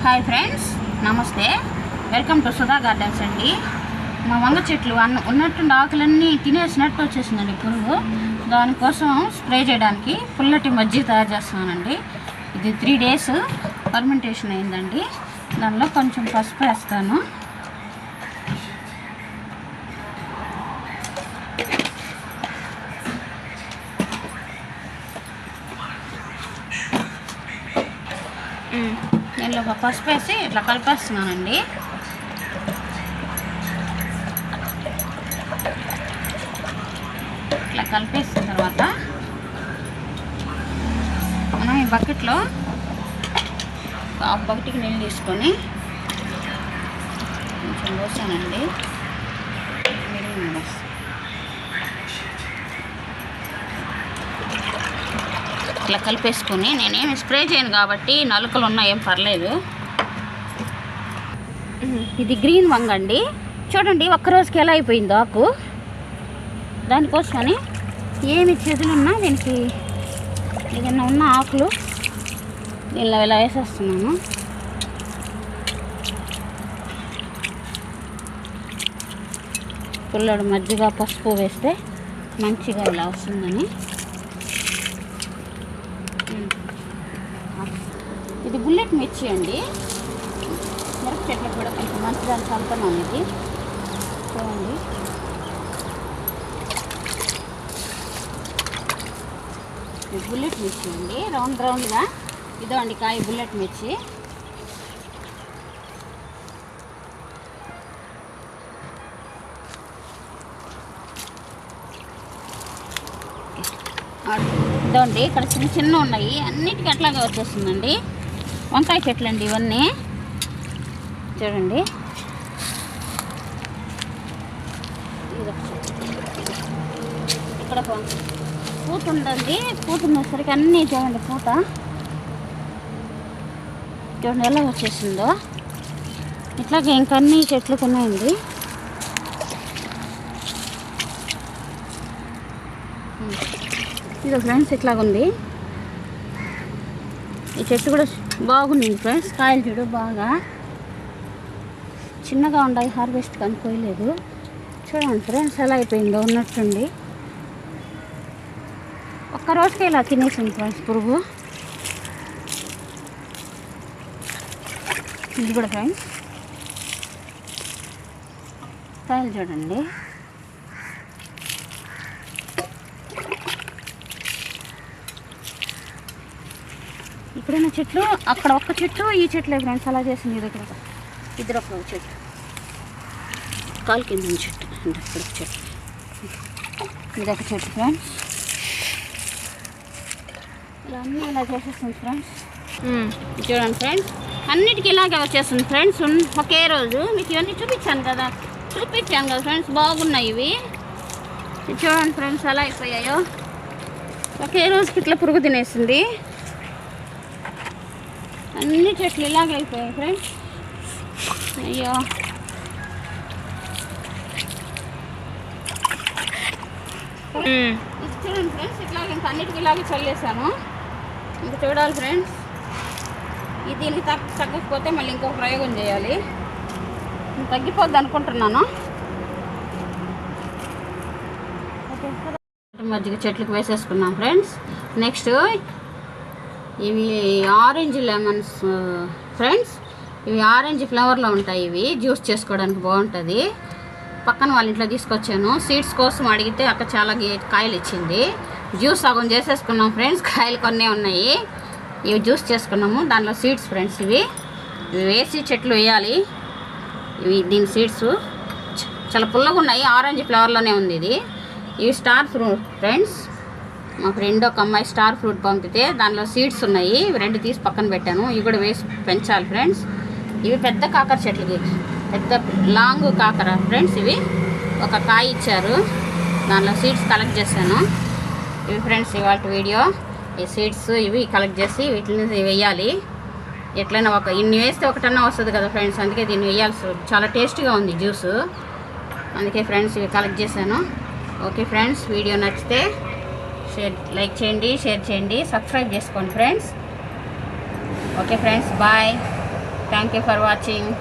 Hi friends, నమస్తే. Welcome to Sudha gardens అండి. మా వంగ చెట్లు ఉన్నట్టుండి ఆకులన్నీ తినేసినట్టు వచ్చేసిందండి పురుగు. దానికోసం స్ప్రే చేయడానికి పుల్లటి మజ్జిగ తయారు చేస్తున్నానండి. ఇది 3 days ఫర్మెంటేషన్ అయిందండి. దానిలో కొంచెం పసుపు వేస్తాను. దీనిలో ఒక పసుపు వేసి ఇట్లా కలిపేస్తున్నానండి. ఇట్లా కలిపేసిన తర్వాత మనం ఈ బకెట్లో 1/2 బకెట్కి నీళ్ళు తీసుకొని కొంచెం పోసానండి. ఇట్లా కలిపేసుకొని, నేనేమి స్ప్రే చేయను కాబట్టి నలుకలు ఉన్నా ఏం పర్లేదు. ఇది గ్రీన్ వంగ అండి. చూడండి ఒక్కరోజుకి ఎలా అయిపోయింది ఆకు. దానికోసమని ఏమి చెదులున్నా దీనికి ఏదైనా ఉన్న ఆకులు దీనిలో ఇలా వేసేస్తున్నాను. పుల్లడు మజ్జిగ పసుపు వేస్తే మంచిగా ఇలా వస్తుందని. ఇది బుల్లెట్ మిర్చి అండి. మిరప చెట్లకు కూడా కొంచెం మంచిగా కలుపుతున్నాను. ఇది చూడండి. ఇది బుల్లెట్ మిర్చి అండి, రౌండ్గా. ఇదో అండి కాయ బుల్లెట్ మిర్చి. ఇదండి ఇక్కడ చిన్న ఉన్నాయి. అన్నిటికీ అట్లాగే వచ్చేస్తుందండి. వంకాయ చెట్లు అండి ఇవన్నీ. చూడండి ఇక్కడ పూత ఉందండి. పూత ఉన్నసరికి అన్నీ చూడండి పూత చూడండి ఎలా వచ్చేసిందో. ఇట్లాగే ఇంకన్నీ చెట్లు ఉన్నాయండి. ఇది ఫ్రెండ్స్ ఇట్లాగుంది. ఈ చెట్టు కూడా బాగుంది ఫ్రెండ్స్. కాయలు చూడు బాగా చిన్నగా ఉన్నాయి. హార్వెస్ట్ కానీ పోయలేదు. చూడండి ఫ్రెండ్స్ ఎలా అయిపోయిందో ఉన్నట్టుండి. ఒక్క రోజుకి ఇలా తినేసింది ఫ్రెండ్స్ పురుగు. ఇది కూడా ఫ్రెండ్స్ కాయలు చూడండి. ఇక్కడున్న చెట్లు అక్కడ ఒక్క చెట్టు, ఈ చెట్లే ఫ్రెండ్స్ అలా చేసింది. ఇద్దరు ఒక చెట్టు, కాలు కింద చెట్టు అంటే ఇక్కడ చెట్టు, ఇదొక చెట్టు ఫ్రెండ్స్. ఇలా అన్నీ ఇలా చేసేస్తుంది ఫ్రెండ్స్. చూడండి ఫ్రెండ్స్ అన్నిటికీ ఇలాగే వచ్చేస్తుంది ఫ్రెండ్స్. ఒకే రోజు మీకు ఇవన్నీ చూపించాను కదా ఫ్రెండ్స్. బాగున్నాయి ఇవి. చూడండి ఫ్రెండ్స్ ఎలా అయిపోయాయో. ఒకే రోజుకి ఇట్లా పురుగు తినేసింది. అన్ని చెట్లు ఇలాగే అయిపోయాయి ఫ్రెండ్స్. అయ్యో చూడండి ఫ్రెండ్స్ ఇట్లాగే ఇంకా అన్నిటికీ ఇలాగే చల్లేసాను. ఇంకా చూడాలి ఫ్రెండ్స్. ఇది దీనికి తగ్గకపోతే మళ్ళీ ఇంకొక ప్రయోగం చేయాలి. తగ్గిపోద్ది అనుకుంటున్నాను. మజ్జిగ చెట్లకు వేసేసుకున్నాం ఫ్రెండ్స్. నెక్స్ట్ ఇవి ఆరెంజ్ లెమన్స్ ఫ్రెండ్స్. ఇవి ఆరెంజ్ ఫ్లేవర్లో ఉంటాయి. ఇవి జ్యూస్ చేసుకోవడానికి బాగుంటుంది. పక్కన వాళ్ళ ఇంట్లో తీసుకొచ్చాను. సీడ్స్ కోసం అడిగితే అక్క చాలా కాయలు ఇచ్చింది. జ్యూస్ సగం చేసేసుకున్నాం ఫ్రెండ్స్. కాయలు కొన్నే ఉన్నాయి. ఇవి జ్యూస్ చేసుకున్నాము. దానిలో సీడ్స్ ఫ్రెండ్స్. ఇవి వేసి చెట్లు వేయాలి. దీని సీడ్స్ చాలా పుల్లగా ఉన్నాయి. ఆరెంజ్ ఫ్లేవర్లోనే ఉంది ఇది. ఇవి స్టార్ ఫ్రూట్ ఫ్రెండ్స్. మా ఫ్రెండ్ ఒక అమ్మాయి స్టార్ ఫ్రూట్ పంపితే దానిలో సీడ్స్ ఉన్నాయి. ఇవి 2 తీసి పక్కన పెట్టాను. ఇవి కూడా వేసి పెంచాలి ఫ్రెండ్స్. ఇవి పెద్ద కాకర చెట్లకి, పెద్ద లాంగ్ కాకర ఫ్రెండ్స్. ఇవి ఒక కాయ ఇచ్చారు. దానిలో సీడ్స్ కలెక్ట్ చేశాను. ఇవి ఫ్రెండ్స్ ఇవాళ వీడియో. ఈ సీడ్స్ ఇవి కలెక్ట్ చేసి వీటిని వేయాలి. ఎట్లయినా ఇన్ని వేస్తే ఒకటన్నా వస్తుంది కదా ఫ్రెండ్స్. అందుకే దీన్ని వేయాల్సి. చాలా టేస్టీగా ఉంది జ్యూస్. అందుకే ఫ్రెండ్స్ ఇవి కలెక్ట్ చేశాను. ఓకే ఫ్రెండ్స్, వీడియో నచ్చితే లైక్ చేయండి, షేర్ చేయండి, సబ్స్క్రైబ్ చేసుకోండి friends. Okay friends, bye. Thank you for watching.